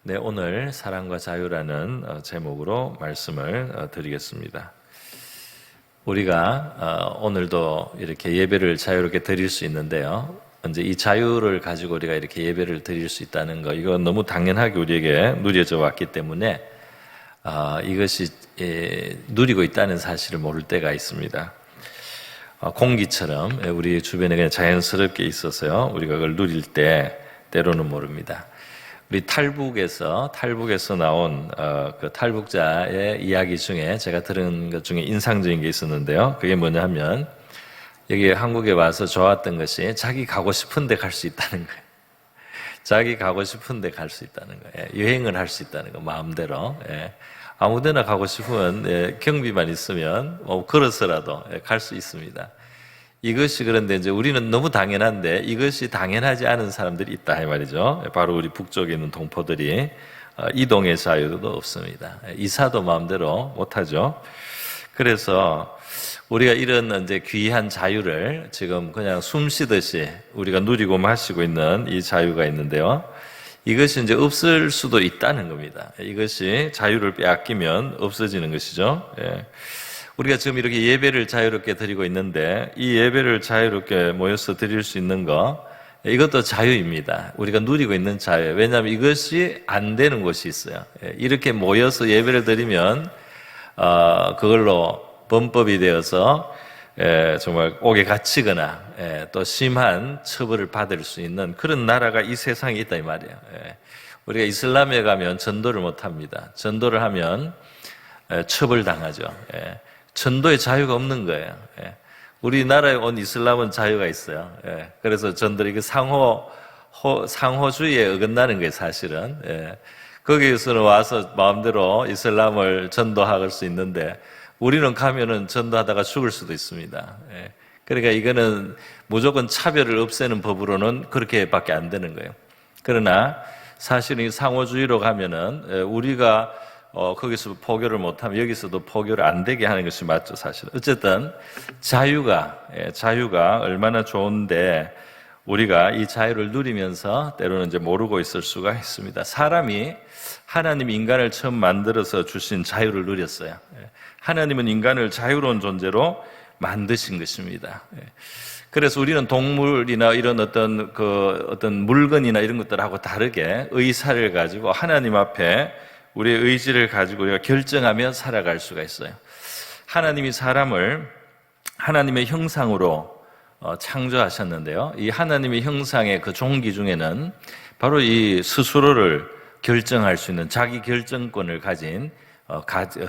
네, 오늘 사랑과 자유라는 제목으로 말씀을 드리겠습니다. 우리가 오늘도 이렇게 예배를 자유롭게 드릴 수 있는데요. 이제 이 자유를 가지고 우리가 이렇게 예배를 드릴 수 있다는 거, 이건 너무 당연하게 우리에게 누려져 왔기 때문에 이것이 누리고 있다는 사실을 모를 때가 있습니다. 공기처럼 우리 주변에 그냥 자연스럽게 있어서요. 우리가 그걸 누릴 때 때로는 모릅니다. 우리 탈북에서 나온 그 탈북자의 이야기 중에 제가 들은 것 중에 인상적인 게 있었는데요. 그게 뭐냐 하면 여기 한국에 와서 좋았던 것이 자기 가고 싶은 데 갈 수 있다는 거예요. 자기 가고 싶은 데 갈 수 있다는 거예요. 여행을 할 수 있다는 거, 마음대로. 아무 데나 가고 싶으면 경비만 있으면 걸어서라도 갈 수 있습니다. 이것이 그런데 이제 우리는 너무 당연한데 이것이 당연하지 않은 사람들이 있다 이 말이죠. 바로 우리 북쪽에 있는 동포들이 이동의 자유도 없습니다. 이사도 마음대로 못하죠. 그래서 우리가 이런 이제 귀한 자유를 지금 그냥 숨 쉬듯이 우리가 누리고 마시고 있는 이 자유가 있는데요. 이것이 이제 없을 수도 있다는 겁니다. 이것이 자유를 빼앗기면 없어지는 것이죠. 우리가 지금 이렇게 예배를 자유롭게 드리고 있는데 이 예배를 자유롭게 모여서 드릴 수 있는 거, 이것도 자유입니다. 우리가 누리고 있는 자유. 왜냐하면 이것이 안 되는 곳이 있어요. 이렇게 모여서 예배를 드리면 그걸로 범법이 되어서 정말 옥에 갇히거나 또 심한 처벌을 받을 수 있는 그런 나라가 이 세상에 있다 이 말이에요. 우리가 이슬람에 가면 전도를 못합니다. 전도를 하면 처벌당하죠. 전도의 자유가 없는 거예요. 우리나라에 온 이슬람은 자유가 있어요. 그래서 전도를 상호주의에 어긋나는 거예요, 사실은. 거기에서는 와서 마음대로 이슬람을 전도할 수 있는데 우리는 가면은 전도하다가 죽을 수도 있습니다. 그러니까 이거는 무조건 차별을 없애는 법으로는 그렇게밖에 안 되는 거예요. 그러나 사실은 상호주의로 가면은 우리가 거기서 포교를 못하면 여기서도 포교를 안 되게 하는 것이 맞죠, 사실은. 어쨌든 자유가 얼마나 좋은데 우리가 이 자유를 누리면서 때로는 이제 모르고 있을 수가 있습니다. 사람이 하나님이 인간을 처음 만들어서 주신 자유를 누렸어요. 하나님은 인간을 자유로운 존재로 만드신 것입니다. 그래서 우리는 동물이나 이런 어떤 물건이나 이런 것들하고 다르게 의사를 가지고 하나님 앞에 우리의 의지를 가지고 우리가 결정하며 살아갈 수가 있어요. 하나님이 사람을 하나님의 형상으로 창조하셨는데요. 이 하나님의 형상의 그 종기 중에는 바로 이 스스로를 결정할 수 있는 자기 결정권을 가진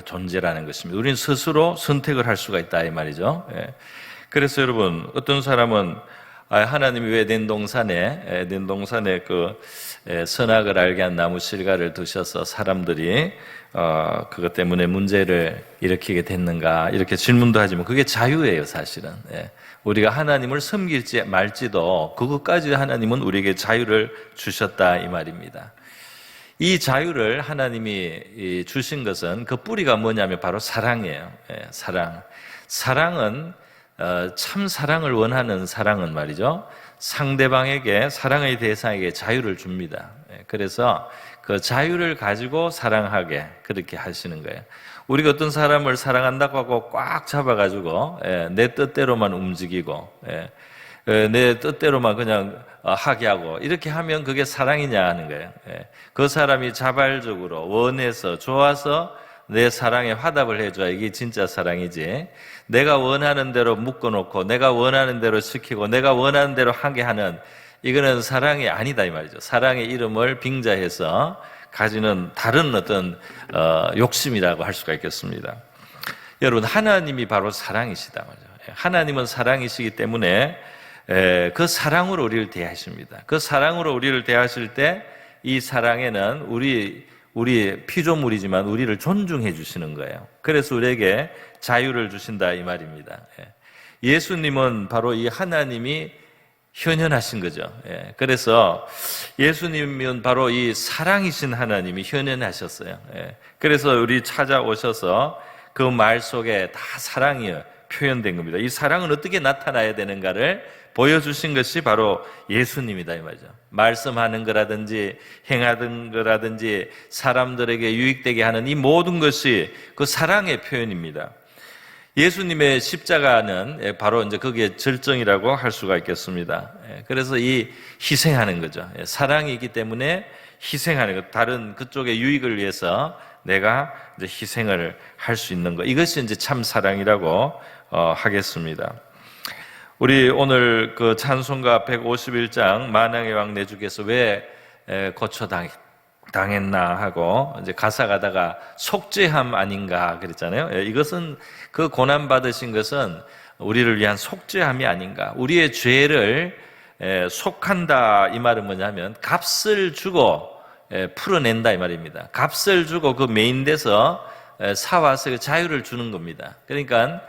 존재라는 것입니다. 우리는 스스로 선택을 할 수가 있다 이 말이죠. 그래서 여러분, 어떤 사람은 하나님이 왜 낸 동산에 그 선악을 알게 한 나무 실과를 두셔서 사람들이 그것 때문에 문제를 일으키게 됐는가 이렇게 질문도 하지만 그게 자유예요, 사실은. 우리가 하나님을 섬길지 말지도 그것까지 하나님은 우리에게 자유를 주셨다 이 말입니다. 이 자유를 하나님이 주신 것은 그 뿌리가 뭐냐면 바로 사랑이에요. 사랑은 참 사랑을 원하는 사랑은 말이죠. 상대방에게, 사랑의 대상에게 자유를 줍니다. 그래서 그 자유를 가지고 사랑하게 그렇게 하시는 거예요. 우리가 어떤 사람을 사랑한다고 하고 꽉 잡아가지고 내 뜻대로만 움직이고 내 뜻대로만 그냥 하게 하고 이렇게 하면 그게 사랑이냐 하는 거예요. 그 사람이 자발적으로 원해서 좋아서 내 사랑에 화답을 해줘야 이게 진짜 사랑이지, 내가 원하는 대로 묶어놓고 내가 원하는 대로 시키고 내가 원하는 대로 하게 하는 이거는 사랑이 아니다 이 말이죠. 사랑의 이름을 빙자해서 가지는 다른 어떤 욕심이라고 할 수가 있겠습니다. 여러분, 하나님이 바로 사랑이시다 말이죠. 하나님은 사랑이시기 때문에 그 사랑으로 우리를 대하십니다. 그 사랑으로 우리를 대하실 때 이 사랑에는 우리 피조물이지만 우리를 존중해 주시는 거예요. 그래서 우리에게 자유를 주신다 이 말입니다. 예수님은 바로 이 하나님이 현현하신 거죠. 그래서 예수님은 바로 이 사랑이신 하나님이 현현하셨어요. 그래서 우리 찾아오셔서 그 말 속에 다 사랑이에요. 표현된 겁니다. 이 사랑은 어떻게 나타나야 되는가를 보여주신 것이 바로 예수님이다 이 말이죠. 말씀하는 거라든지 행하는 거라든지 사람들에게 유익되게 하는 이 모든 것이 그 사랑의 표현입니다. 예수님의 십자가는 바로 이제 그게 절정이라고 할 수가 있겠습니다. 그래서 이 희생하는 거죠. 사랑이기 때문에 희생하는 것, 다른 그쪽의 유익을 위해서 내가 이제 희생을 할 수 있는 것, 이것이 이제 참 사랑이라고 하겠습니다. 우리 오늘 그 찬송가 151장 만왕의 왕 내 주께서 왜 고초당했나 하고 이제 가사 가다가 속죄함 아닌가 그랬잖아요. 이것은 그 고난 받으신 것은 우리를 위한 속죄함이 아닌가. 우리의 죄를 속한다 이 말은 뭐냐면 값을 주고 풀어낸다 이 말입니다. 값을 주고 그 메인돼서 사와서 그 자유를 주는 겁니다. 그러니까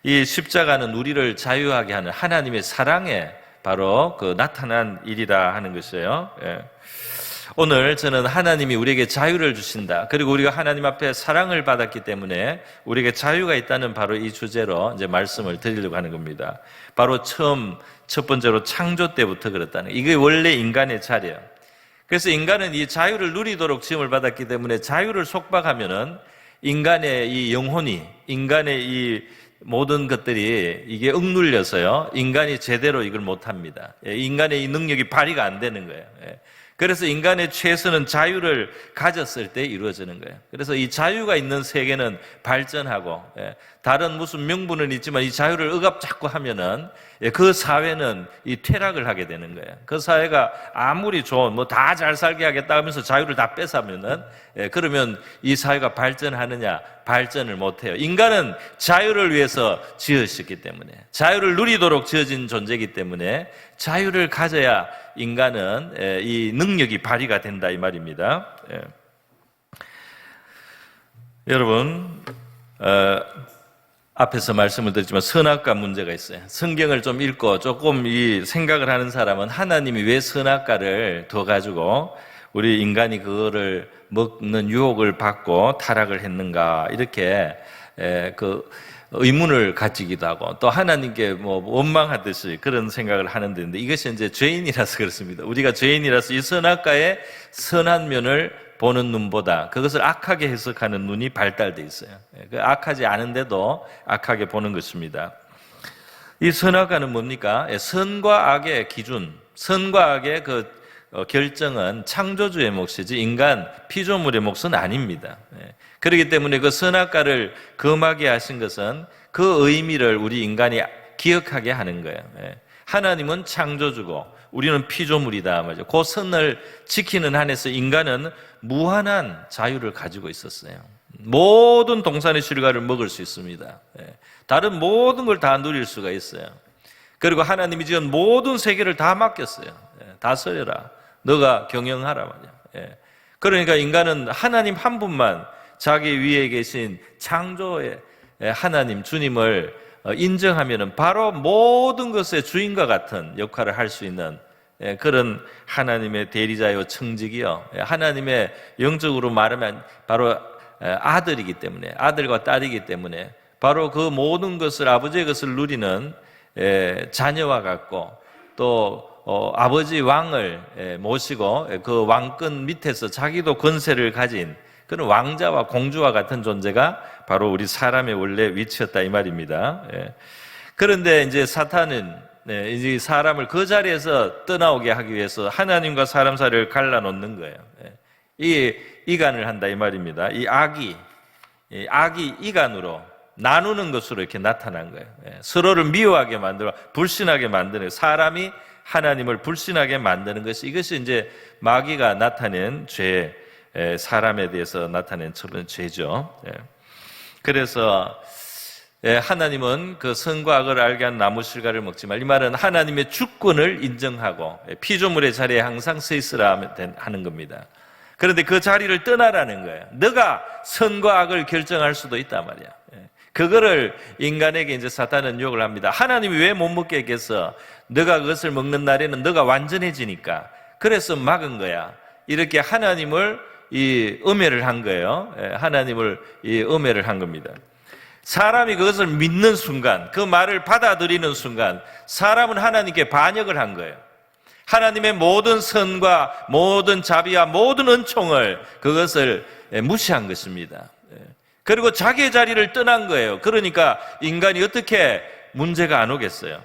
이 십자가는 우리를 자유하게 하는 하나님의 사랑에 바로 그 나타난 일이라 하는 것이에요. 오늘 저는 하나님이 우리에게 자유를 주신다. 그리고 우리가 하나님 앞에 사랑을 받았기 때문에 우리에게 자유가 있다는 바로 이 주제로 이제 말씀을 드리려고 하는 겁니다. 바로 첫 번째로 창조 때부터 그렇다는, 이게 원래 인간의 자리예요. 그래서 인간은 이 자유를 누리도록 지음을 받았기 때문에 자유를 속박하면은 인간의 이 영혼이, 인간의 이 모든 것들이 이게 억눌려서요, 인간이 제대로 이걸 못합니다. 인간의 이 능력이 발휘가 안 되는 거예요. 그래서 인간의 최선은 자유를 가졌을 때 이루어지는 거예요. 그래서 이 자유가 있는 세계는 발전하고, 다른 무슨 명분은 있지만 이 자유를 억압자꾸 하면은 그 사회는 이 퇴락을 하게 되는 거예요. 그 사회가 아무리 좋은 뭐 다 잘 살게 하겠다 하면서 자유를 다 뺏으면은 그러면 이 사회가 발전하느냐? 발전을 못 해요. 인간은 자유를 위해서 지으셨기 때문에, 자유를 누리도록 지어진 존재이기 때문에 자유를 가져야 인간은 이 능력이 발휘가 된다 이 말입니다. 여러분, 앞에서 말씀을 드렸지만 선악과 문제가 있어요. 성경을 좀 읽고 조금 이 생각을 하는 사람은 하나님이 왜 선악과를 둬가지고 우리 인간이 그거를 먹는 유혹을 받고 타락을 했는가, 이렇게 그 의문을 가지기도 하고 또 하나님께 뭐 원망하듯이 그런 생각을 하는데, 이것이 이제 죄인이라서 그렇습니다. 우리가 죄인이라서 이 선악과의 선한 면을 보는 눈보다 그것을 악하게 해석하는 눈이 발달돼 있어요. 그 악하지 않은데도 악하게 보는 것입니다. 이 선악과는 뭡니까? 선과 악의 기준, 선과 악의 그 결정은 창조주의 몫이지 인간 피조물의 몫은 아닙니다. 그렇기 때문에 그 선악과를 금하게 하신 것은 그 의미를 우리 인간이 기억하게 하는 거예요. 하나님은 창조주고 우리는 피조물이다 말이죠. 그 선을 지키는 한에서 인간은 무한한 자유를 가지고 있었어요. 모든 동산의 실과를 먹을 수 있습니다. 다른 모든 걸 다 누릴 수가 있어요. 그리고 하나님이 지은 모든 세계를 다 맡겼어요. 다스려라, 너가 경영하라 말이야. 그러니까 인간은 하나님 한 분만, 자기 위에 계신 창조의 하나님 주님을 인정하면 바로 모든 것의 주인과 같은 역할을 할 수 있는 그런 하나님의 대리자요 청직이요, 하나님의 영적으로 말하면 바로 아들이기 때문에, 아들과 딸이기 때문에 바로 그 모든 것을, 아버지의 것을 누리는 자녀와 같고, 또 아버지 왕을 모시고 그 왕권 밑에서 자기도 권세를 가진 그런 왕자와 공주와 같은 존재가 바로 우리 사람의 원래 위치였다 이 말입니다. 그런데 이제 사탄은 이제 사람을 그 자리에서 떠나오게 하기 위해서 하나님과 사람 사이를 갈라놓는 거예요. 이 이간을 한다 이 말입니다. 이 악이 이간으로 나누는 것으로 이렇게 나타난 거예요. 서로를 미워하게 만들어 불신하게 만드는, 사람이 하나님을 불신하게 만드는 것이, 이것이 이제 마귀가 나타낸 죄, 사람에 대해서 나타낸 첫 번째 죄죠. 그래서 하나님은 그 선과 악을 알게 한 나무 실과를 먹지만, 이 말은 하나님의 주권을 인정하고 피조물의 자리에 항상 서 있으라 하는 겁니다. 그런데 그 자리를 떠나라는 거예요. 너가 선과 악을 결정할 수도 있단 말이야. 그거를 인간에게 이제 사탄은 유혹을 합니다. 하나님이 왜 못 먹게 했겠어? 너가 그것을 먹는 날에는 너가 완전해지니까. 그래서 막은 거야. 이렇게 하나님을 이 음해를 한 거예요. 하나님을 이 음해를 한 겁니다. 사람이 그것을 믿는 순간, 그 말을 받아들이는 순간 사람은 하나님께 반역을 한 거예요. 하나님의 모든 선과 모든 자비와 모든 은총을 그것을 무시한 것입니다. 그리고 자기의 자리를 떠난 거예요. 그러니까 인간이 어떻게 문제가 안 오겠어요?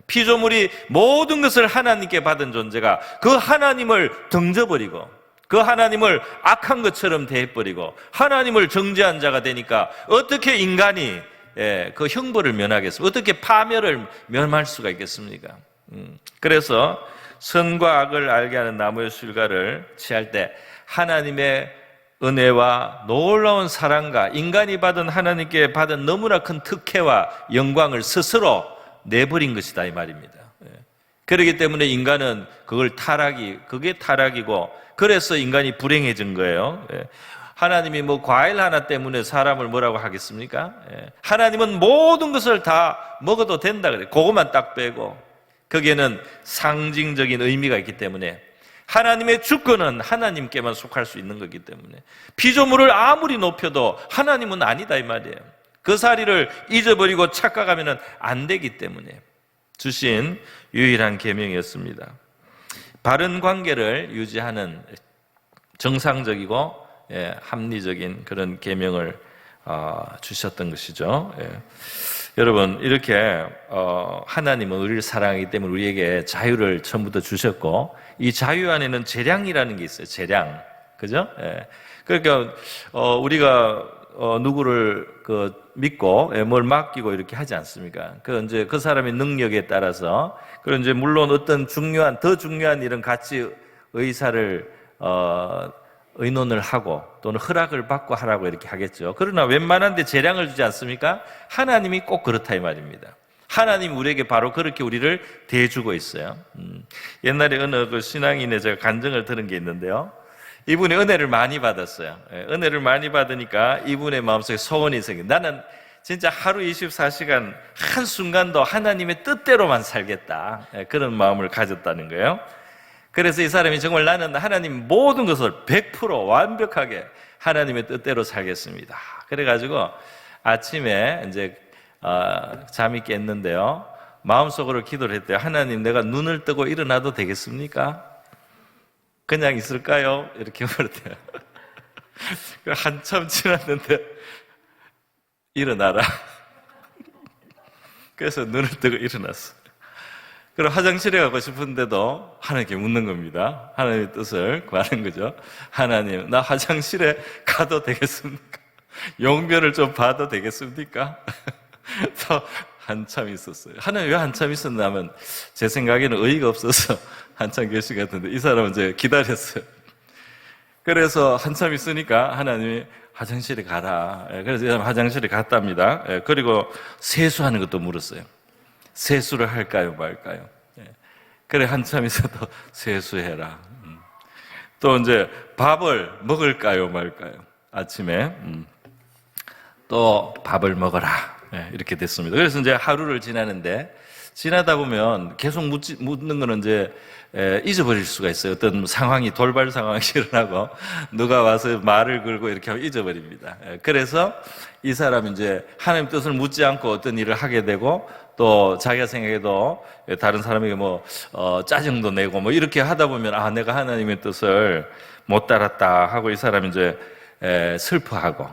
피조물이 모든 것을 하나님께 받은 존재가 그 하나님을 던져버리고 그 하나님을 악한 것처럼 대해버리고 하나님을 정죄한 자가 되니까 어떻게 인간이 그 형벌을 면하겠습니까? 어떻게 파멸을 면할 수가 있겠습니까? 그래서 선과 악을 알게 하는 나무의 실과를 취할 때 하나님의 은혜와 놀라운 사랑과 인간이 받은 하나님께 받은 너무나 큰 특혜와 영광을 스스로 내버린 것이다 이 말입니다. 그렇기 때문에 인간은 그게 타락이고 그래서 인간이 불행해진 거예요. 하나님이 뭐 과일 하나 때문에 사람을 뭐라고 하겠습니까? 하나님은 모든 것을 다 먹어도 된다 그래요. 그것만 딱 빼고 거기에는 상징적인 의미가 있기 때문에 하나님의 주권은 하나님께만 속할 수 있는 거기 때문에 피조물을 아무리 높여도 하나님은 아니다 이 말이에요. 그 사리를 잊어버리고 착각하면 안 되기 때문에 주신 유일한 계명이었습니다. 바른 관계를 유지하는 정상적이고 합리적인 그런 계명을 주셨던 것이죠. 여러분 이렇게 하나님은 우리를 사랑하기 때문에 우리에게 자유를 처음부터 주셨고 이 자유 안에는 재량이라는 게 있어요. 재량, 그죠? 그러니까 우리가 누구를 믿고 뭘 맡기고 이렇게 하지 않습니까? 이제 그 사람의 능력에 따라서 그런 이제 물론 어떤 더 중요한 일은 같이 의사를 의논을 하고 또는 허락을 받고 하라고 이렇게 하겠죠. 그러나 웬만한데 재량을 주지 않습니까? 하나님이 꼭 그렇다 이 말입니다. 하나님이 우리에게 바로 그렇게 우리를 대해주고 있어요. 옛날에 어느 그 신앙인의 제가 간증을 들은 게 있는데요. 이분이 은혜를 많이 받았어요. 은혜를 많이 받으니까 이분의 마음속에 소원이 생긴. 나는 진짜 하루 24시간 한순간도 하나님의 뜻대로만 살겠다. 그런 마음을 가졌다는 거예요. 그래서 이 사람이 정말 나는 하나님 모든 것을 100% 완벽하게 하나님의 뜻대로 살겠습니다. 그래가지고 아침에 이제 잠이 깼는데요. 마음속으로 기도를 했대요. 하나님, 내가 눈을 뜨고 일어나도 되겠습니까? 그냥 있을까요? 이렇게 물었대요. 한참 지났는데 일어나라. 그래서 눈을 뜨고 일어났어. 그럼 화장실에 가고 싶은데도 하나님께 묻는 겁니다. 하나님의 뜻을 구하는 거죠. 하나님, 나 화장실에 가도 되겠습니까? 용변을 좀 봐도 되겠습니까? 또 한참 있었어요. 하나님 왜 한참 있었냐면 제 생각에는 의의가 없어서 한참 계신 것 같은데 이 사람은 이제 기다렸어요. 그래서 한참 있으니까 하나님이 화장실에 가라. 그래서 이 사람 화장실에 갔답니다. 그리고 세수하는 것도 물었어요. 세수를 할까요 말까요? 그래 한참 있어도 세수해라. 또 이제 밥을 먹을까요 말까요? 아침에 또 밥을 먹어라. 이렇게 됐습니다. 그래서 이제 하루를 지나는데 지나다 보면 계속 묻는 거는 이제 잊어버릴 수가 있어요. 어떤 상황이 돌발 상황이 일어나고 누가 와서 말을 걸고 이렇게 하면 잊어버립니다. 그래서 이 사람이 이제 하나님 뜻을 묻지 않고 어떤 일을 하게 되고 또 자기가 생각해도 다른 사람에게 짜증도 내고 이렇게 하다 보면 내가 하나님의 뜻을 못 따랐다 하고 이 사람이 이제 슬퍼하고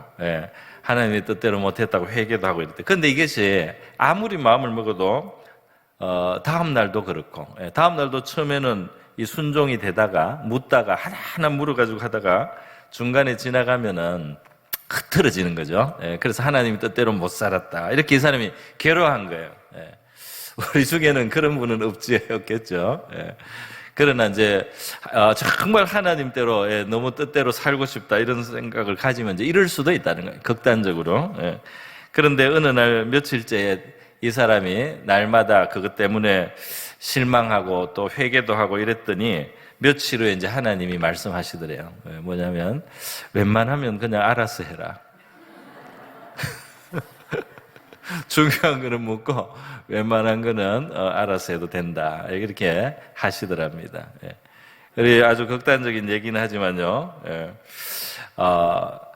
하나님의 뜻대로 못했다고 회개도 하고 이랬대. 그런데 이것이 아무리 마음을 먹어도 다음 날도 그렇고 다음 날도 처음에는 이 순종이 되다가 묻다가 하나하나 물어가지고 하다가 중간에 지나가면은 흐트러지는 거죠. 그래서 하나님의 뜻대로 못 살았다 이렇게 이 사람이 괴로워한 거예요. 우리 중에는 그런 분은 없겠죠. 그러나 이제 정말 하나님대로 너무 뜻대로 살고 싶다 이런 생각을 가지면 이제 이럴 수도 있다는 거예요. 극단적으로. 그런데 어느 날 며칠째에 이 사람이 날마다 그것 때문에 실망하고 또 회개도 하고 이랬더니 며칠 후에 이제 하나님이 말씀하시더래요. 뭐냐면 웬만하면 그냥 알아서 해라. 중요한 거는 묻고 웬만한 거는 알아서 해도 된다. 이렇게 하시더랍니다. 그래 아주 극단적인 얘기는 하지만요.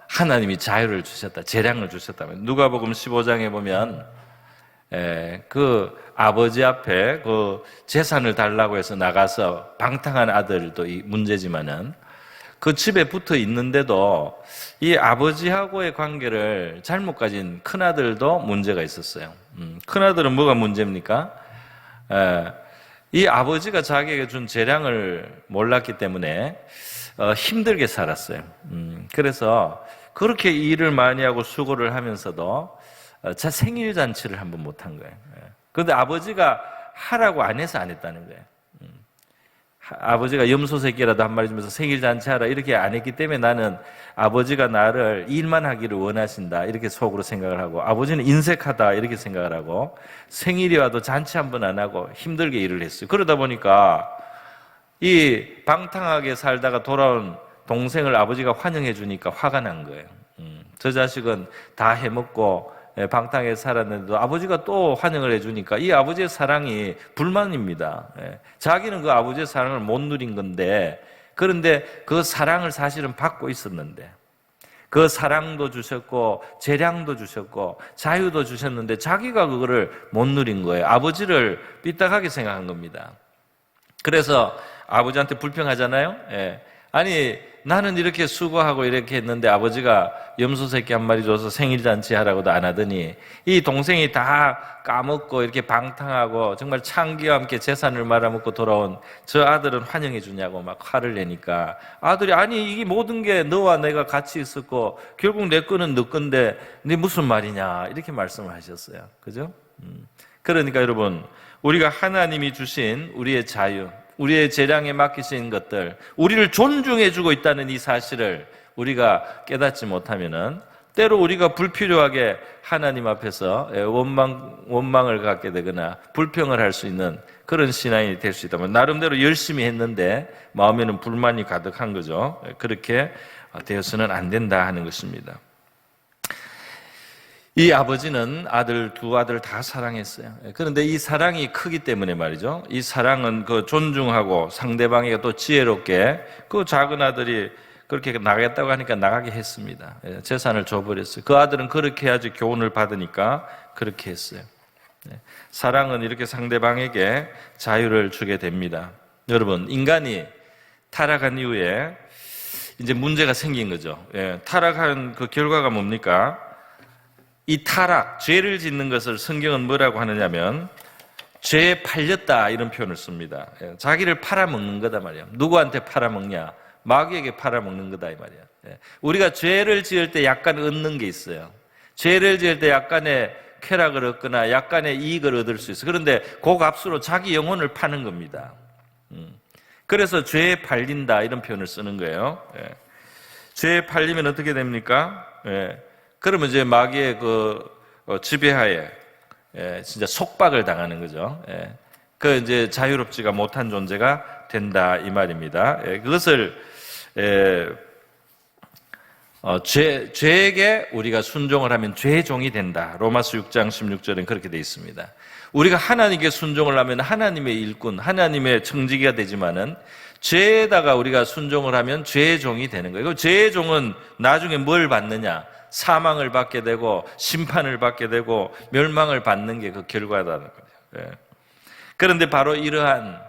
하나님이 자유를 주셨다, 재량을 주셨다면. 누가복음 15장에 보면 그 아버지 앞에 그 재산을 달라고 해서 나가서 방탕한 아들도 이 문제지만은 그 집에 붙어 있는데도 이 아버지하고의 관계를 잘못 가진 큰아들도 문제가 있었어요. 큰아들은 뭐가 문제입니까? 이 아버지가 자기에게 준 재량을 몰랐기 때문에 힘들게 살았어요. 그래서 그렇게 일을 많이 하고 수고를 하면서도 자 생일 잔치를 한번 못한 거예요. 그런데 아버지가 하라고 안 해서 안 했다는 거예요. 아버지가 염소 새끼라도 한 마리 주면서 생일 잔치하라 이렇게 안 했기 때문에 나는 아버지가 나를 일만 하기를 원하신다 이렇게 속으로 생각을 하고, 아버지는 인색하다 이렇게 생각을 하고, 생일이 와도 잔치 한번 안 하고 힘들게 일을 했어요. 그러다 보니까 이 방탕하게 살다가 돌아온 동생을 아버지가 환영해 주니까 화가 난 거예요. 저 자식은 다 해먹고 방탕하게 살았는데도 아버지가 또 환영을 해주니까 이 아버지의 사랑이 불만입니다. 자기는 그 아버지의 사랑을 못 누린 건데, 그런데 그 사랑을 사실은 받고 있었는데, 그 사랑도 주셨고 재량도 주셨고 자유도 주셨는데 자기가 그거를 못 누린 거예요. 아버지를 삐딱하게 생각한 겁니다. 그래서 아버지한테 불평하잖아요. 아니 나는 이렇게 수고하고 이렇게 했는데 아버지가 염소 새끼 한 마리 줘서 생일 잔치 하라고도 안 하더니 이 동생이 다 까먹고 이렇게 방탕하고 정말 창기와 함께 재산을 말아먹고 돌아온 저 아들은 환영해 주냐고 막 화를 내니까 아들이 아니 이게 모든 게 너와 내가 같이 있었고 결국 내 거는 너 건데 네 무슨 말이냐 이렇게 말씀을 하셨어요. 그죠? 그러니까 여러분, 우리가 하나님이 주신 우리의 자유, 우리의 재량에 맡기신 것들, 우리를 존중해주고 있다는 이 사실을 우리가 깨닫지 못하면은 때로 우리가 불필요하게 하나님 앞에서 원망을 갖게 되거나 불평을 할 수 있는 그런 신앙이 될 수 있다면, 나름대로 열심히 했는데 마음에는 불만이 가득한 거죠. 그렇게 되어서는 안 된다 하는 것입니다. 이 아버지는 두 아들 다 사랑했어요. 그런데 이 사랑이 크기 때문에 말이죠. 이 사랑은 그 존중하고 상대방에게 또 지혜롭게 그 작은 아들이 그렇게 나가겠다고 하니까 나가게 했습니다. 재산을 줘버렸어요. 그 아들은 그렇게 해야지 교훈을 받으니까 그렇게 했어요. 사랑은 이렇게 상대방에게 자유를 주게 됩니다. 여러분, 인간이 타락한 이후에 이제 문제가 생긴 거죠. 타락한 그 결과가 뭡니까? 이 타락, 죄를 짓는 것을 성경은 뭐라고 하느냐면 죄에 팔렸다 이런 표현을 씁니다. 자기를 팔아먹는 거다 말이야. 누구한테 팔아먹냐? 마귀에게 팔아먹는 거다 이 말이야. 우리가 죄를 지을 때 약간 얻는 게 있어요. 죄를 지을 때 약간의 쾌락을 얻거나 약간의 이익을 얻을 수 있어요. 그런데 그 값으로 자기 영혼을 파는 겁니다. 그래서 죄에 팔린다 이런 표현을 쓰는 거예요. 죄에 팔리면 어떻게 됩니까? 그러면 이제 마귀의 그 지배하에 진짜 속박을 당하는 거죠. 그 이제 자유롭지가 못한 존재가 된다 이 말입니다. 그것을 죄에게 우리가 순종을 하면 죄의 종이 된다. 로마서 6장 16절엔 그렇게 되어 있습니다. 우리가 하나님께 순종을 하면 하나님의 일꾼, 하나님의 청지기가 되지만은 죄에다가 우리가 순종을 하면 죄의 종이 되는 거예요. 죄의 종은 나중에 뭘 받느냐? 사망을 받게 되고 심판을 받게 되고 멸망을 받는 게 그 결과다는 거예요. 그런데 바로 이러한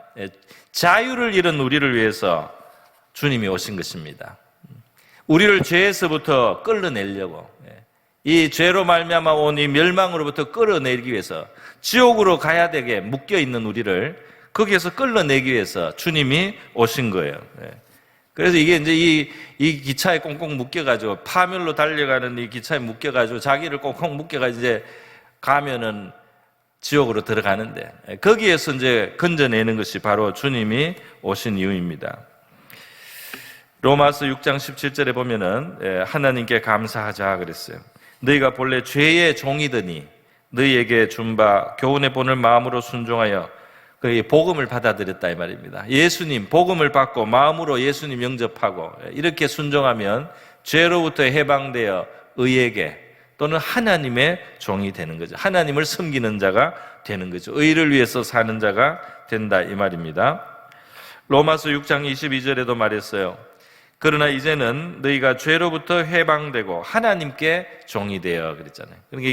자유를 잃은 우리를 위해서 주님이 오신 것입니다. 우리를 죄에서부터 끌어내려고, 이 죄로 말미암아 온 이 멸망으로부터 끌어내기 위해서, 지옥으로 가야 되게 묶여 있는 우리를 거기에서 끌어내기 위해서 주님이 오신 거예요. 그래서 이게 이제 이 기차에 꽁꽁 묶여가지고 파멸로 달려가는 이 기차에 묶여가지고 자기를 꽁꽁 묶여가지고 이제 가면은 지옥으로 들어가는데, 거기에서 이제 건져내는 것이 바로 주님이 오신 이유입니다. 로마서 6장 17절에 보면은 하나님께 감사하자 그랬어요. 너희가 본래 죄의 종이더니 너희에게 준 바 교훈의 본을 마음으로 순종하여 그 복음을 받아들였다 이 말입니다. 예수님 복음을 받고 마음으로 예수님 영접하고 이렇게 순종하면 죄로부터 해방되어 의에게 또는 하나님의 종이 되는 거죠. 하나님을 섬기는 자가 되는 거죠. 의를 위해서 사는 자가 된다 이 말입니다. 로마서 6장 22절에도 말했어요. 그러나 이제는 너희가 죄로부터 해방되고 하나님께 종이 되어 그랬잖아요. 그러니까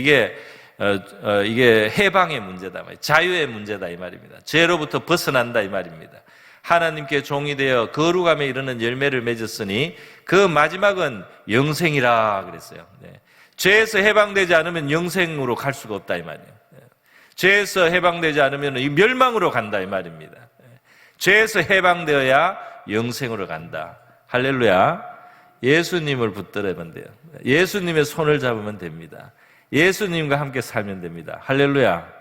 이게 해방의 문제다, 자유의 문제다 이 말입니다. 죄로부터 벗어난다 이 말입니다. 하나님께 종이 되어 거룩함에 이르는 열매를 맺었으니 그 마지막은 영생이라 그랬어요. 네. 죄에서 해방되지 않으면 영생으로 갈 수가 없다 이 말이에요. 네. 죄에서 해방되지 않으면 이 멸망으로 간다 이 말입니다. 네. 죄에서 해방되어야 영생으로 간다. 할렐루야. 예수님을 붙들면 돼요. 예수님의 손을 잡으면 됩니다. 예수님과 함께 살면 됩니다. 할렐루야.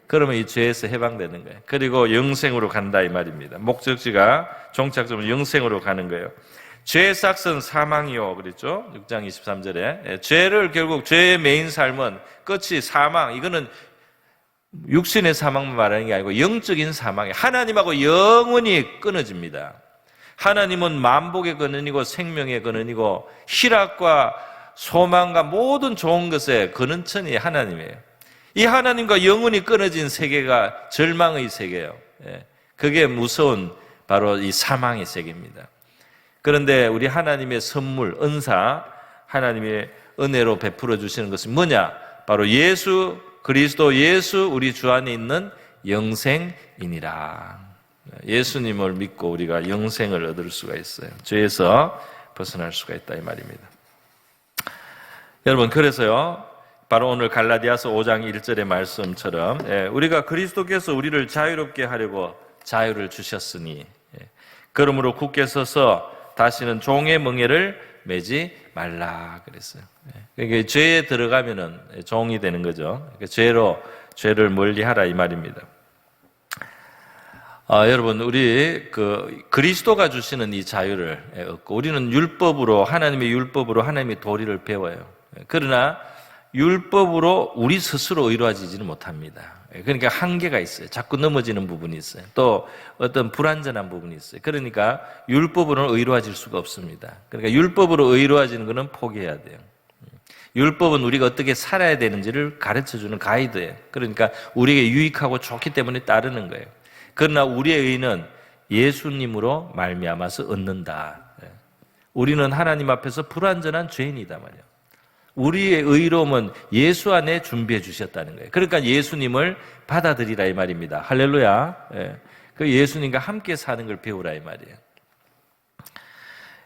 그러면 이 죄에서 해방되는 거예요. 그리고 영생으로 간다 이 말입니다. 목적지가 종착점은 영생으로 가는 거예요. 죄의 삭은 사망이요 그랬죠? 6장 23절에 죄를 결국 죄의 메인 삶은 끝이 사망. 이거는 육신의 사망만 말하는 게 아니고 영적인 사망이에요. 하나님하고 영원히 끊어집니다. 하나님은 만복의 근원이고 생명의 근원이고 희락과 소망과 모든 좋은 것의 근원천이 하나님이에요. 이 하나님과 영원히 끊어진 세계가 절망의 세계예요. 그게 무서운 바로 이 사망의 세계입니다. 그런데 우리 하나님의 선물, 은사, 하나님의 은혜로 베풀어 주시는 것은 뭐냐? 바로 예수 그리스도 예수 우리 주 안에 있는 영생이니라. 예수님을 믿고 우리가 영생을 얻을 수가 있어요. 죄에서 벗어날 수가 있다 이 말입니다. 여러분, 그래서요 바로 오늘 갈라디아서 5장 1절의 말씀처럼 우리가 그리스도께서 우리를 자유롭게 하려고 자유를 주셨으니 그러므로 굳게 서서 다시는 종의 멍에를 매지 말라 그랬어요. 그러니까 죄에 들어가면은 종이 되는 거죠. 그러니까 죄를 멀리하라 이 말입니다. 여러분, 우리 그리스도가 주시는 이 자유를 얻고 우리는 율법으로 하나님의 도리를 배워요. 그러나 율법으로 우리 스스로 의로워지지는 못합니다. 그러니까 한계가 있어요. 자꾸 넘어지는 부분이 있어요. 또 어떤 불완전한 부분이 있어요. 그러니까 율법으로는 의로워질 수가 없습니다. 그러니까 율법으로 의로워지는 것은 포기해야 돼요. 율법은 우리가 어떻게 살아야 되는지를 가르쳐주는 가이드예요. 그러니까 우리에게 유익하고 좋기 때문에 따르는 거예요. 그러나 우리의 의는 예수님으로 말미암아서 얻는다. 우리는 하나님 앞에서 불완전한 죄인이다 말이에요. 우리의 의로움은 예수 안에 준비해 주셨다는 거예요. 그러니까 예수님을 받아들이라 이 말입니다. 할렐루야. 그 예수님과 함께 사는 걸 배우라 이 말이에요.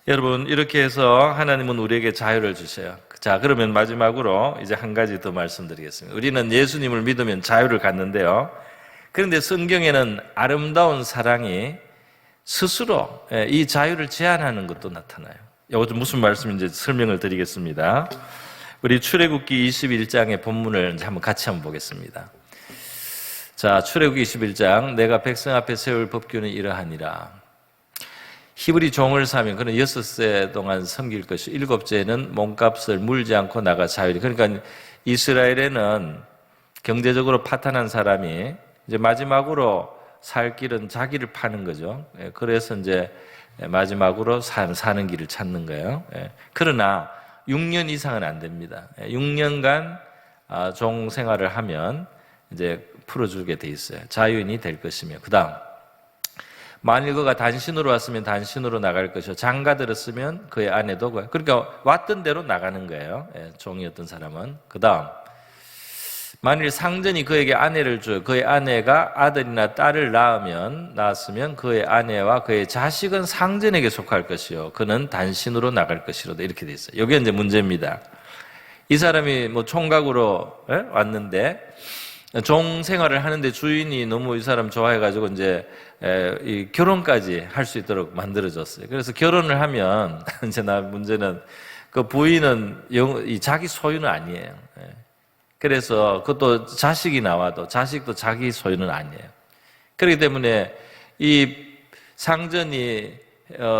여러분, 이렇게 해서 하나님은 우리에게 자유를 주셔요. 자, 그러면 마지막으로 이제 한 가지 더 말씀드리겠습니다. 우리는 예수님을 믿으면 자유를 갖는데요. 그런데 성경에는 아름다운 사랑이 스스로 이 자유를 제한하는 것도 나타나요. 이것도 무슨 말씀인지 설명을 드리겠습니다. 우리 출애굽기 21장의 본문을 한번 같이 보겠습니다. 자, 출애굽기 21장 내가 백성 앞에 세울 법규는 이러하니라. 히브리 종을 사면 그는 6세 동안 섬길 것이고 7째는 몸값을 물지 않고 나가 자유리. 그러니까 이스라엘에는 경제적으로 파탄한 사람이 이제 마지막으로 살 길은 자기를 파는 거죠. 그래서 이제 마지막으로 사는 길을 찾는 거예요. 그러나 6년 이상은 안 됩니다. 6년간 종 생활을 하면 이제 풀어주게 돼 있어요. 자유인이 될 것이며, 그 다음 만일 그가 단신으로 왔으면 단신으로 나갈 것이요 장가 들었으면 그의 아내도 그러니까 왔던 대로 나가는 거예요. 종이었던 사람은. 그 다음 만일 상전이 그에게 아내를 줘 그의 아내가 아들이나 딸을 낳았으면 그의 아내와 그의 자식은 상전에게 속할 것이요 그는 단신으로 나갈 것이로다. 이렇게 돼 있어요. 이게 이제 문제입니다. 이 사람이 뭐 총각으로 왔는데 종 생활을 하는데 주인이 너무 이 사람 좋아해가지고 이제 이 결혼까지 할 수 있도록 만들어졌어요. 그래서 결혼을 하면 이제 문제는 그 부인은 자기 소유는 아니에요. 그래서 그것도 자식이 나와도 자식도 자기 소유는 아니에요. 그렇기 때문에 이 상전이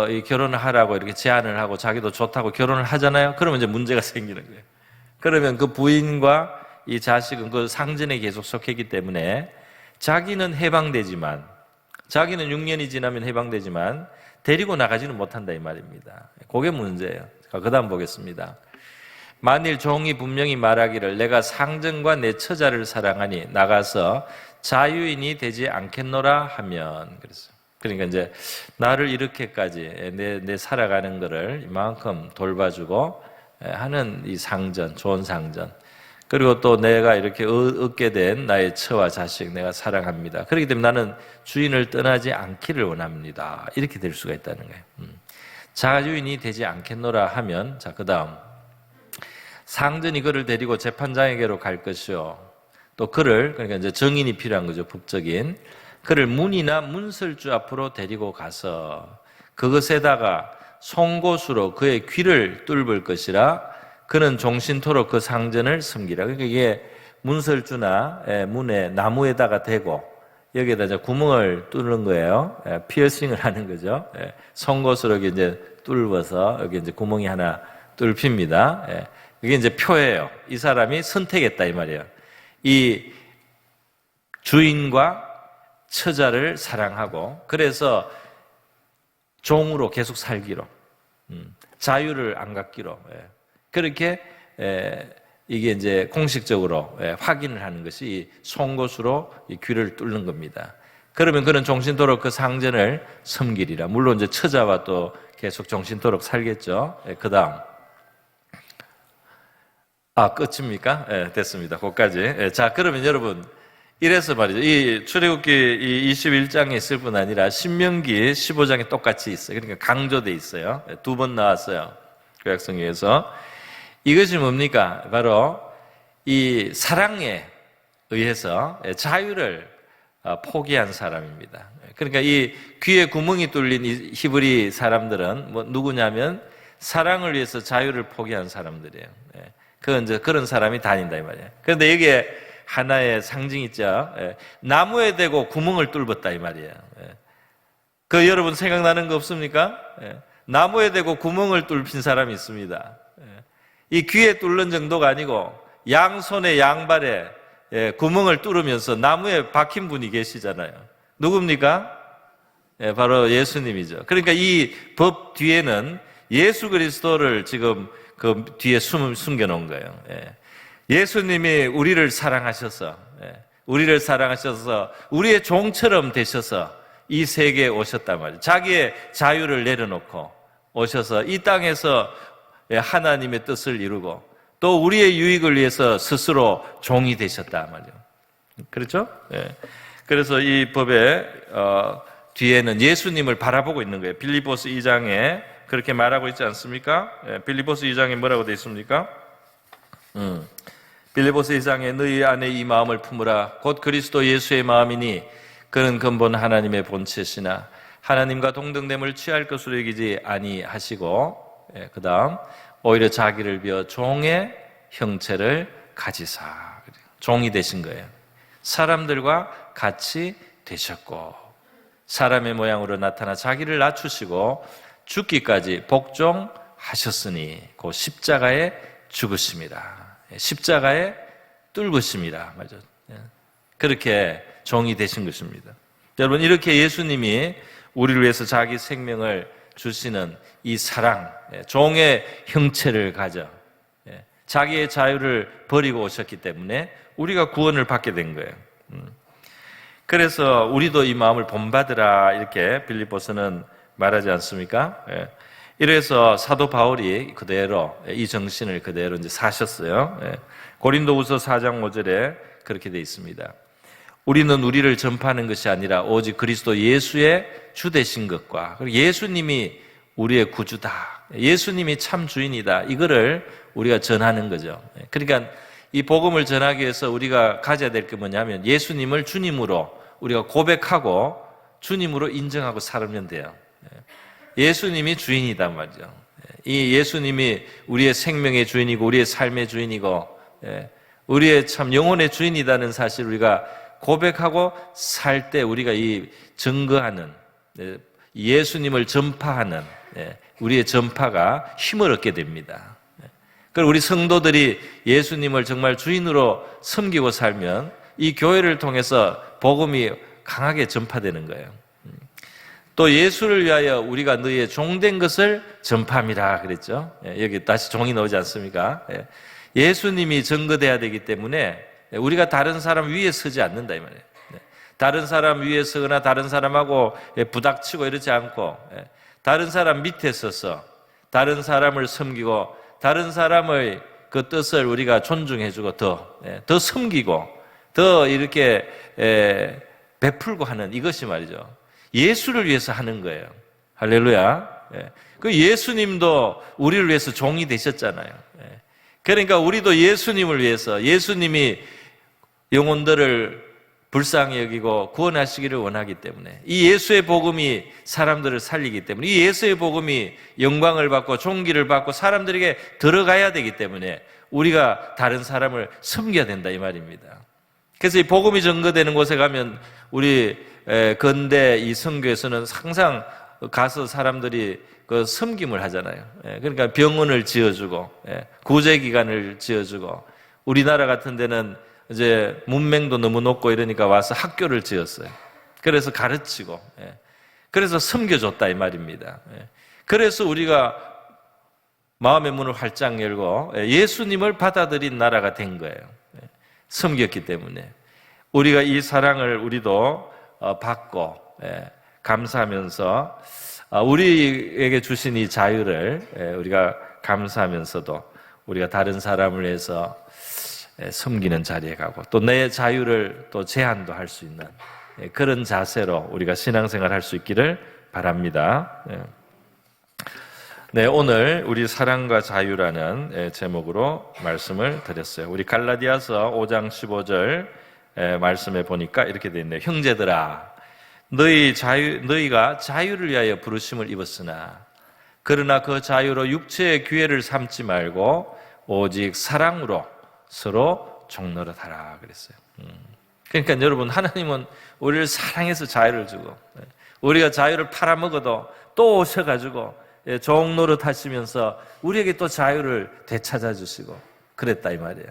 이 결혼을 하라고 이렇게 제안을 하고 자기도 좋다고 결혼을 하잖아요. 그러면 이제 문제가 생기는 거예요. 그러면 그 부인과 이 자식은 그 상전에 계속 속했기 때문에 자기는 해방되지만 자기는 6년이 지나면 해방되지만 데리고 나가지는 못한다 이 말입니다. 그게 문제예요. 그 다음 보겠습니다. 만일 종이 분명히 말하기를 내가 상전과 내 처자를 사랑하니 나가서 자유인이 되지 않겠노라 하면 그랬어요. 그러니까 이제 나를 이렇게까지 내 살아가는 거를 이만큼 돌봐주고 하는 이 상전, 좋은 상전. 그리고 또 내가 이렇게 얻게 된 나의 처와 자식 내가 사랑합니다. 그렇기 때문에 나는 주인을 떠나지 않기를 원합니다. 이렇게 될 수가 있다는 거예요. 자주인이 되지 않겠노라 하면, 자, 그 다음. 상전이 그를 데리고 재판장에게로 갈 것이요. 또 그를, 그러니까 이제 정인이 필요한 거죠. 법적인. 그를 문이나 문설주 앞으로 데리고 가서 그것에다가 송곳으로 그의 귀를 뚫을 것이라. 그는 종신토록 그 상전을 섬기라. 그러니까 이게 문설주나 문에 나무에다가 대고 여기에다 이제 구멍을 뚫는 거예요. 피어싱을 하는 거죠. 송곳으로 이제 뚫어서 여기 이제 구멍이 하나 뚫힙니다. 이게 이제 표예요. 이 사람이 선택했다 이 말이에요. 이 주인과 처자를 사랑하고 그래서 종으로 계속 살기로, 자유를 안 갖기로. 그렇게 이게 이제 공식적으로 확인을 하는 것이 이 송곳으로 이 귀를 뚫는 겁니다. 그러면 그는 종신토록 그 상전을 섬기리라. 물론 이제 처자와 또 계속 종신토록 살겠죠. 그 다음. 끝입니까? 됐습니다. 거기까지. 자, 그러면 여러분, 이래서 말이죠. 이 출애굽기 이 21장에 있을 뿐 아니라 신명기 15장에 똑같이 있어요. 그러니까 강조돼 있어요. 2번 나왔어요. 구약성경에서. 이것이 뭡니까? 바로 이 사랑에 의해서 자유를 포기한 사람입니다. 그러니까 이 귀에 구멍이 뚫린 이 히브리 사람들은 누구냐면 사랑을 위해서 자유를 포기한 사람들이에요. 그건 이제 그런 사람이 다닌다 이 말이에요. 그런데 여기에 하나의 상징이 있죠. 나무에 대고 구멍을 뚫었다 이 말이에요. 그 여러분 생각나는 거 없습니까? 나무에 대고 구멍을 뚫힌 사람이 있습니다. 이 귀에 뚫는 정도가 아니고 양손에 양발에 구멍을 뚫으면서 나무에 박힌 분이 계시잖아요. 누굽니까? 바로 예수님이죠. 그러니까 이 법 뒤에는 예수 그리스도를 지금 그 뒤에 숨겨놓은 거예요. 예수님이 우리를 사랑하셔서 우리의 종처럼 되셔서 이 세계에 오셨단 말이에요. 자기의 자유를 내려놓고 오셔서 이 땅에서 하나님의 뜻을 이루고 또 우리의 유익을 위해서 스스로 종이 되셨단 말이에요. 그렇죠? 그래서 이 법의 뒤에는 예수님을 바라보고 있는 거예요. 빌립보서 2장에 그렇게 말하고 있지 않습니까? 빌립보서 2장에 뭐라고 되어 있습니까? 빌립보서 2장에 너희 안에 이 마음을 품으라. 곧 그리스도 예수의 마음이니 그는 근본 하나님의 본체시나 하나님과 동등됨을 취할 것으로 여기지 아니하시고 그 다음 오히려 자기를 비어 종의 형체를 가지사 종이 되신 거예요. 사람들과 같이 되셨고 사람의 모양으로 나타나 자기를 낮추시고 죽기까지 복종하셨으니 그 십자가에 죽으십니다. 십자가에 뚫으십니다. 맞죠? 그렇게 종이 되신 것입니다. 여러분 이렇게 예수님이 우리를 위해서 자기 생명을 주시는 이 사랑, 종의 형체를 가져 자기의 자유를 버리고 오셨기 때문에 우리가 구원을 받게 된 거예요. 그래서 우리도 이 마음을 본받으라 이렇게 빌립보서는 말하지 않습니까? 이래서 사도 바울이 그대로 이 정신을 그대로 이제 사셨어요. 고린도후서 4장 5절에 그렇게 되어 있습니다. 우리는 우리를 전파하는 것이 아니라 오직 그리스도 예수의 주 되신 것과 그리고 예수님이 우리의 구주다. 예수님이 참 주인이다. 이거를 우리가 전하는 거죠. 그러니까 이 복음을 전하기 위해서 우리가 가져야 될 게 뭐냐면 예수님을 주님으로 우리가 고백하고 주님으로 인정하고 살면 돼요. 예수님이 주인이단 말이죠. 이 예수님이 우리의 생명의 주인이고 우리의 삶의 주인이고 우리의 참 영혼의 주인이라는 사실 우리가 고백하고 살 때 우리가 이 증거하는 예수님을 전파하는 우리의 전파가 힘을 얻게 됩니다. 그리고 우리 성도들이 예수님을 정말 주인으로 섬기고 살면 이 교회를 통해서 복음이 강하게 전파되는 거예요. 또 예수를 위하여 우리가 너희의 종된 것을 전파함이라 그랬죠. 여기 다시 종이 나오지 않습니까? 예수님이 증거돼야 되기 때문에 우리가 다른 사람 위에 서지 않는다 이 말이에요. 다른 사람 위에 서거나 다른 사람하고 부닥치고 이러지 않고 다른 사람 밑에 서서 다른 사람을 섬기고 다른 사람의 그 뜻을 우리가 존중해주고 더 섬기고 더 이렇게 베풀고 하는 이것이 말이죠. 예수를 위해서 하는 거예요. 할렐루야. 그 예수님도 우리를 위해서 종이 되셨잖아요. 그러니까 우리도 예수님을 위해서 예수님이 영혼들을 불쌍히 여기고 구원하시기를 원하기 때문에 이 예수의 복음이 사람들을 살리기 때문에 이 예수의 복음이 영광을 받고 존귀를 받고 사람들에게 들어가야 되기 때문에 우리가 다른 사람을 섬겨야 된다 이 말입니다. 그래서 이 복음이 전거되는 곳에 가면 우리 근대 이 선교에서는 항상 가서 사람들이 그 섬김을 하잖아요. 그러니까 병원을 지어주고 구제기관을 지어주고 우리나라 같은 데는 이제 문맹도 너무 높고 이러니까 와서 학교를 지었어요. 그래서 가르치고 그래서 섬겨줬다 이 말입니다. 그래서 우리가 마음의 문을 활짝 열고 예수님을 받아들인 나라가 된 거예요. 섬겼기 때문에 우리가 이 사랑을 우리도 받고 감사하면서 우리에게 주신 이 자유를 우리가 감사하면서도 우리가 다른 사람을 위해서 섬기는 자리에 가고 또 내 자유를 또 제한도 할 수 있는 그런 자세로 우리가 신앙생활 할 수 있기를 바랍니다. 네, 오늘 우리 사랑과 자유라는 제목으로 말씀을 드렸어요. 우리 갈라디아서 5장 15절 말씀에 보니까 이렇게 되어 있네요. 형제들아, 너희가 자유를 위하여 부르심을 입었으나 그러나 그 자유로 육체의 기회를 삼지 말고 오직 사랑으로 서로 종노릇하라 그랬어요. 그러니까 여러분, 하나님은 우리를 사랑해서 자유를 주고 우리가 자유를 팔아먹어도 또 오셔가지고 종노릇 하시면서 우리에게 또 자유를 되찾아 주시고 그랬다 이 말이에요.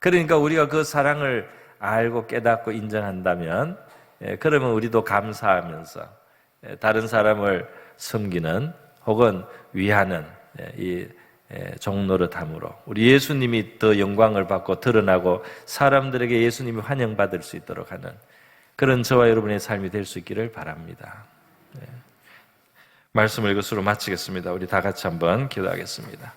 그러니까 우리가 그 사랑을 알고 깨닫고 인정한다면 그러면 우리도 감사하면서 다른 사람을 섬기는 혹은 위하는 이 종노릇함으로 우리 예수님이 더 영광을 받고 드러나고 사람들에게 예수님이 환영받을 수 있도록 하는 그런 저와 여러분의 삶이 될 수 있기를 바랍니다. 말씀을 이것으로 마치겠습니다. 우리 다 같이 한번 기도하겠습니다.